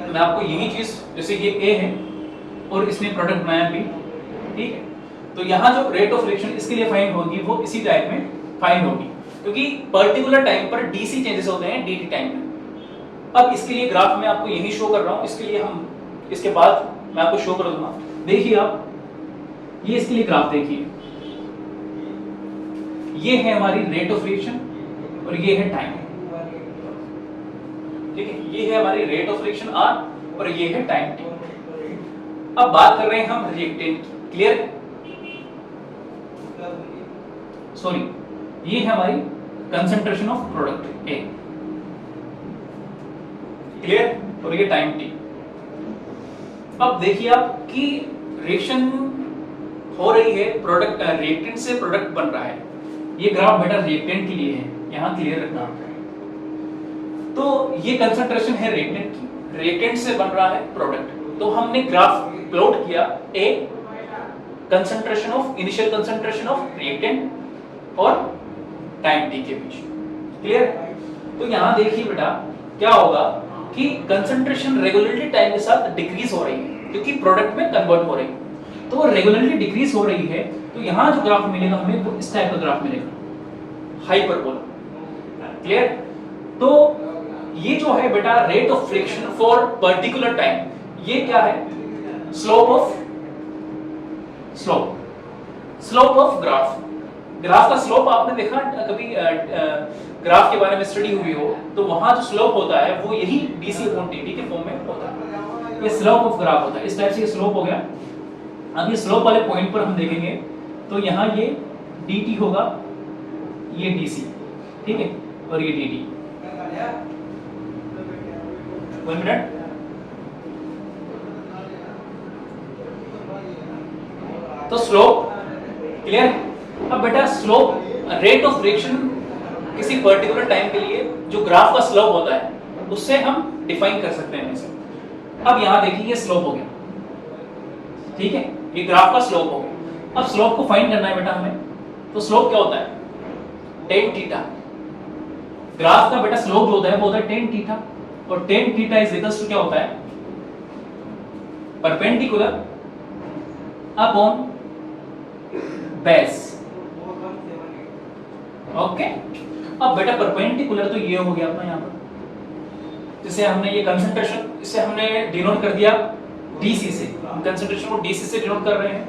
मैं आपको यही चीज, जैसे ये ए है और इसने प्रोडक्ट बनाया बी, ठीक है, तो यहां जो रेट ऑफ रिएक्शन इसके लिए फाइंड होगी वो इसी टाइप में फाइंड होगी, क्योंकि पर्टिकुलर टाइम पर डीसी चेंजेस होते हैं डीटी टाइम में। अब इसके लिए ग्राफ में आपको यही शो कर रहा हूं, इसके लिए हम इसके बाद मैं आपको शो कर दूंगा। देखिए आप, ये इसके लिए ग्राफ देखिए, ये है हमारी रेट ऑफ रिएक्शन और ये है टाइम, ठीक है, ये है हमारी रेट ऑफ रिएक्शन आर और ये है टाइम टी। अब बात कर रहे हैं हम रिएक्टेंट की, क्लियर है? सॉरी, ये है हमारी concentration of product A, clear, और ये टाइम टी। अब देखिए आप कि रिएक्शन हो रही है, प्रोडक्ट रिएक्टेंट से प्रोडक्ट बन रहा है। ये ग्राफ बेटा रिएक्टेंट के लिए है, यहां क्लियर रखना। तो ये कंसंट्रेशन है रिएक्टेंट की, रिएक्टेंट से बन रहा है प्रोडक्ट। तो हमने ग्राफ प्लॉट किया a concentration of, initial concentration of reactant और टाइम टी के बीच, क्लियर। तो यहां देखिए बेटा क्या होगा कि कंसंट्रेशन रेगुलरली टाइम के साथ डिक्रीज हो रही है क्योंकि प्रोडक्ट में कन्वर्ट हो रही है। तो रेगुलरली डिक्रीज हो रही है, तो यहां जो ग्राफ मिलेगा हमें वो इस टाइप का ग्राफ मिलेगा, हाइपरबोला, क्लियर। तो ये जो है बेटा rate of friction for particular time, ये क्या है? Slope of graph. ग्राफ का स्लोप आपने देखा कभी ग्राफ के बारे में स्टडी हुई हो तो वहां जो स्लोप होता है वो यही डीसी अपॉन टीटी के फॉर्म में होता है। ये स्लोप ऑफ ग्राफ होता है, इस टाइप से ये स्लोप हो गया। अब ये स्लोप वाले पॉइंट पर हम देखेंगे तो यहाँ ये dt होगा, ये dc, ठीक है, और ये dt। 1 मिनट। तो स्लोप क्लियर। अब बेटा स्लोप, रेट ऑफ रिएक्शन किसी पर्टिकुलर टाइम के लिए जो ग्राफ का स्लोप होता है उससे हम डिफाइन कर सकते हैं इसे। अब यहाँ देखिए ये स्लोप हो गया, ठीक है, ये ग्राफ का स्लोप हो गया। अब स्लोप को फाइंड करना है बेटा हमें, तो स्लोप क्या होता है? tan theta. ग्राफ का बेटा स्लोप जो होता है वो होता है tan थीटा, और tan theta is equals to क्या होता है? Perpendicular upon base. ओके, अब बेटा परपेंडिकुलर तो ये हो गया अपना यहाँ पर, जिसे हमने ये कंसंट्रेशन, इसे हमने डिनोट कर दिया डीसी से, हम कंसंट्रेशन को डीसी से डिनोट कर रहे हैं,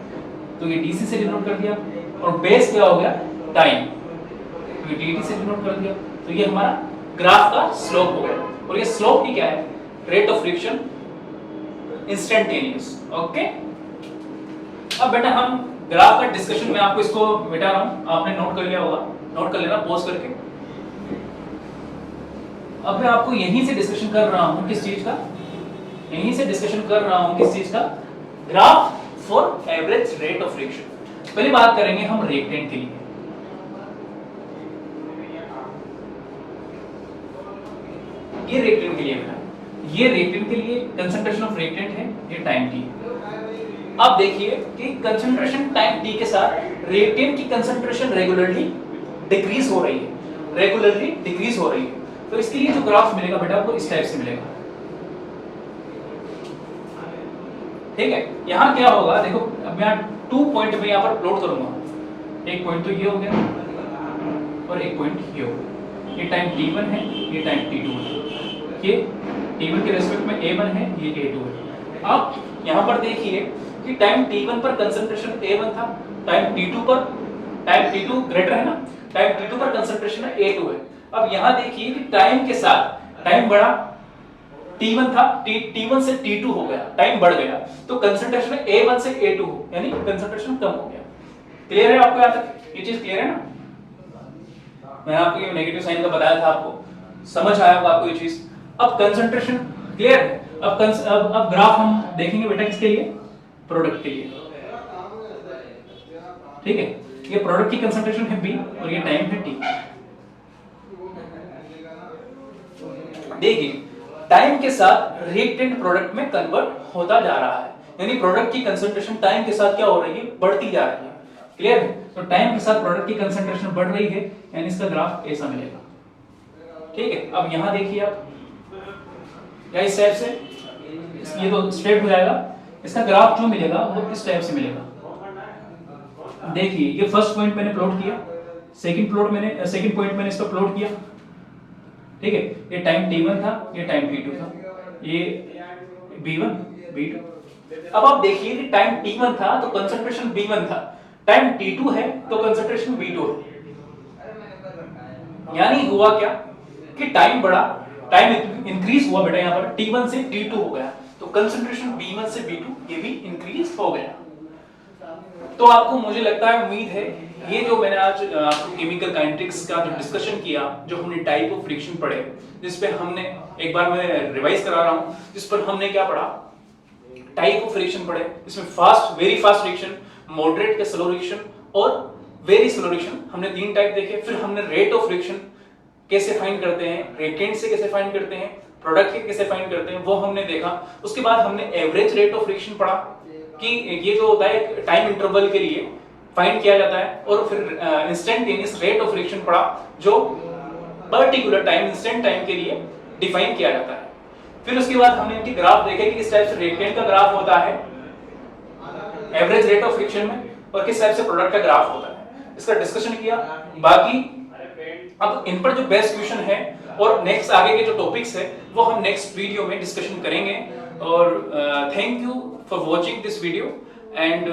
तो ये डीसी से डिनोट कर दिया, और बेस क्या हो गया? टाइम, तो ये डीटी से डिनोट कर दिया। तो ये हमारा ग्राफ का स्लोप हो गया, और ये स्लोप ही क्या है? Rate of friction instantaneous. Okay, अब बेटा हम ग्राफ का डिस्कशन में आपको इसको मिटा रहा हूं, आपने नोट कर लिया होगा, नोट कर लेना पॉज करके। अब मैं आपको यहीं से डिस्कशन कर रहा हूं, किस चीज का? यहीं से डिस्कशन कर रहा हूं किस चीज का? Graph for average rate of reaction. पहले बात करेंगे हम रिएक्टेंट के लिए। ये रिएक्टेंट के लिए बेटा, ये रिएक्टेंट के लिए कंसंट्रेशन ऑफ रिएक्टेंट है, ये टाइम टी। अब देखिए कि कंसंट्रेशन टाइम टी के साथ रिएक्टेंट की कंसंट्रेशन रेगुलरली डिक्रीज हो रही है, तो इसके लिए जो ग्राफ मिलेगा बेटा वो इस टाइप से मिलेगा। ठीक है, यहाँ क्या होगा देखो, अब यहाँ 2 पॉइंट में यहाँ पर प्लॉट करूंगा। एक पॉइंट तो ये हो गया और एक पॉइंट ये हो गया। ये टाइम t1 है, ये टाइम t2 है। ये t1 के रेस्पेक्ट में a1 है, ये a2 है। अब यहाँ पर देखिए कि टाइम t1 पर कंसंट्रेशन a1 था, टाइम t2 ग्रेटर है ना, टाइम t2 पर कंसंट्रेशन a2 है। अब यहाँ देखिए कि टाइम के साथ टाइम बढ़ा, t1 था, t1 से t2 हो गया, टाइम बढ़ गया, तो कंसंट्रेशन a1 से a2 हो, यानी कंसंट्रेशन कम हो गया। क्लियर है आपको? यहाँ तक ये चीज क्लियर है ना? मैंने आपको ये नेगेटिव साइन का बताया था, आपको समझ आया होगा आपको ये चीज। अब कंसंट्रेशन क्लियर है। अब ग्राफ हम देखेंगे बेटा किसके लिए? प्रोडक्ट के लिए। ठीक है, ये प्रोडक्ट की कंसंट्रेशन है b और ये टाइम है t। देखिए टाइम के साथ रिएक्टेंट प्रोडक्ट में कन्वर्ट होता जा रहा है, यानी प्रोडक्ट की कंसंट्रेशन टाइम के साथ क्या हो रही है? बढ़ती जा रही है। क्लियर है? तो टाइम के साथ प्रोडक्ट की कंसंट्रेशन बढ़ रही है, यानी इसका ग्राफ ऐसा मिलेगा। ठीक है, अब यहां देखिए आप, या इस टाइप से, ये तो स्ट्रेट हो जाएगा, इसका ग्राफ जो मिलेगा वो इस टाइप से मिलेगा। देखिए ये फर्स्ट पॉइंट मैंने प्लॉट किया, सेकंड पॉइंट मैंने इसका प्लॉट किया। ठीक है, ये टाइम t1 था, ये टाइम t2 था, ये b1 b2। अब आप देखिए कि टाइम t1 था तो कंसंट्रेशन b1 था, टाइम t2 है तो कंसंट्रेशन b2 है। यानी हुआ क्या कि टाइम बढ़ा, टाइम इंक्रीज हुआ बेटा, यहाँ पर t1 से t2 हो गया, तो कंसंट्रेशन b1 से b2 ये भी इंक्रीज हो गया। तो आपको, मुझे लगता है, उम्मीद है, ये जो मैंने आज आपको केमिकल काइनेटिक्स का जो डिस्कशन किया, जो हमने टाइप ऑफ फ्रिक्शन पढ़े, जिस पे हमने, एक बार मैं रिवाइज करा रहा हूं, जिस पर हमने क्या पढ़ा? टाइप ऑफ फ्रिक्शन पढ़े। इसमें fast, very fast friction, moderate के स्लो फ्रिक्शन और वेरी स्लो फ्रिक्शन, हमने 3 टाइप देखे। फिर हमने रेट ऑफ फ्रिक्शन कैसे फाइंड करते हैं, रिएक्टेंट से कैसे फाइंड करते हैं, प्रोडक्ट के कैसे फाइंड करते हैं, वो हमने देखा। उसके बाद हमने एवरेज रेट ऑफ फ्रिक्शन पढ़ा कि ये जो होता है टाइम इंटरवल के लिए फाइंड किया जाता है, और फिर इंस्टेंटेनियस रेट ऑफ फ्रिक्शन पढ़ा, जो पर्टिकुलर टाइम, इंस्टेंट टाइम के लिए डिफाइन किया जाता है। फिर उसके बाद हमने इनके ग्राफ देखे कि किस टाइप से रिएक्टेंट का ग्राफ होता है एवरेज रेट ऑफ फ्रिक्शन में, और किस टाइप से प्रोडक्ट का ग्राफ होता है, इसका डिस्कशन किया। बाकी अब इन पर जो बेस्ट क्वेश्चन है और नेक्स्ट आगे के जो टॉपिक्स है वो हम नेक्स्ट वीडियो में डिस्कशन करेंगे। और thank you for watching this video and